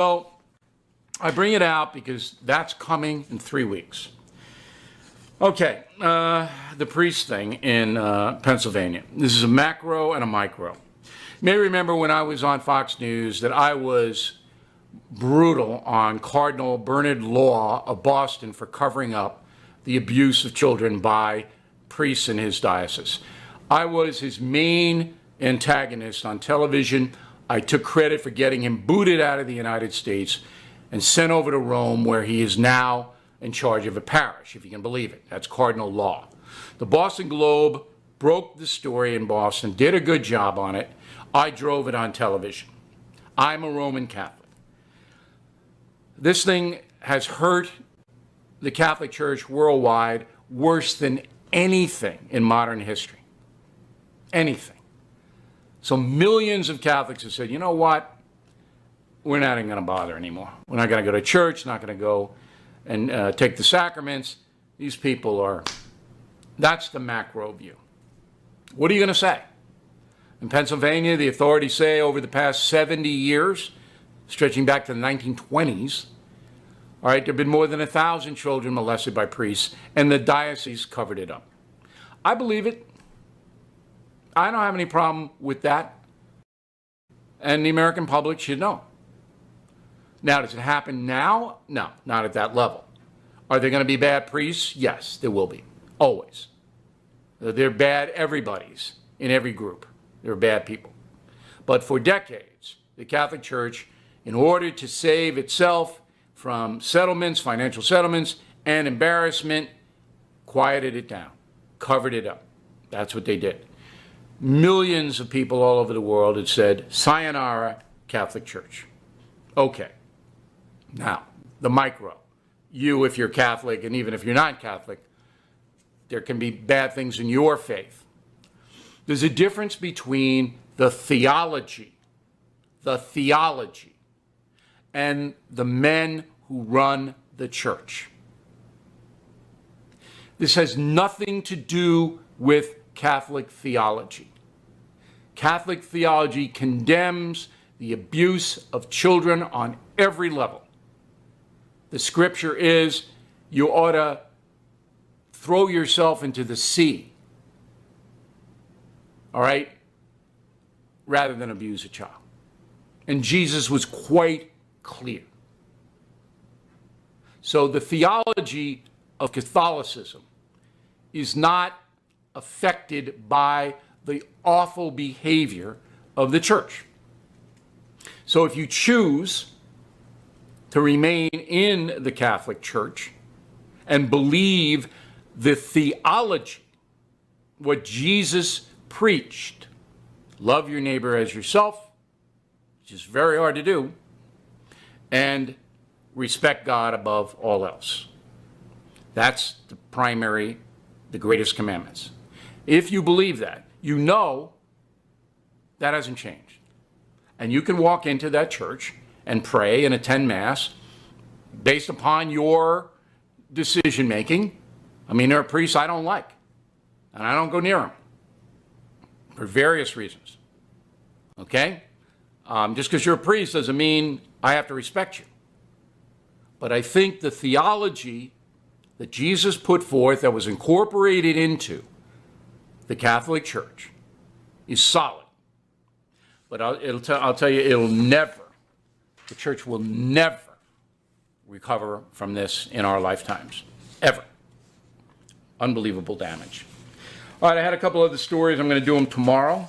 So I bring it out because that's coming in 3 weeks. Okay, the priest thing in Pennsylvania. This is a macro and a micro. You may remember when I was on Fox News that I was brutal on Cardinal Bernard Law of Boston for covering up the abuse of children by priests in his diocese. I was his main antagonist on television. I took credit for getting him booted out of the United States and sent over to Rome, where he is now in charge of a parish, if you can believe it. That's Cardinal Law. The Boston Globe broke the story in Boston, did a good job on it. I drove it on television. I'm a Roman Catholic. This thing has hurt the Catholic Church worldwide worse than anything in modern history. Anything. So millions of Catholics have said, you know what? We're not even going to bother anymore. We're not going to go to church, not going to go and take the sacraments. These people are, that's the macro view. What are you going to say? In Pennsylvania, the authorities say over the past 70 years, stretching back to the 1920s, all right, there have been more than 1,000 children molested by priests, and the diocese covered it up. I believe it. I don't have any problem with that. And the American public should know. Now, does it happen now? No, not at that level. Are there going to be bad priests? Yes, there will be. Always. They're bad everybody's in every group. They're bad people. But for decades, the Catholic Church, in order to save itself from settlements, financial settlements, and embarrassment, quieted it down, covered it up. That's what they did. Millions of people all over the world had said, sayonara, Catholic Church. Okay. Now, the micro. You, if you're Catholic, and even if you're not Catholic, there can be bad things in your faith. There's a difference between the theology, and the men who run the church. This has nothing to do with Catholic theology. Catholic theology condemns the abuse of children on every level. The scripture is you ought to throw yourself into the sea, all right, rather than abuse a child. And Jesus was quite clear. So the theology of Catholicism is not affected by the awful behavior of the church. So if you choose to remain in the Catholic Church and believe the theology, what Jesus preached, love your neighbor as yourself, which is very hard to do, and respect God above all else. That's the primary, the greatest commandments. If you believe that, you know that hasn't changed. And you can walk into that church and pray and attend Mass based upon your decision making. I mean, there are priests I don't like, and I don't go near them for various reasons. Okay? Just because you're a priest doesn't mean I have to respect you. But I think the theology that Jesus put forth, that was incorporated into the Catholic Church, is solid. But I'll tell you, the church will never recover from this in our lifetimes, ever. Unbelievable damage. All right, I had a couple other stories. I'm going to do them tomorrow.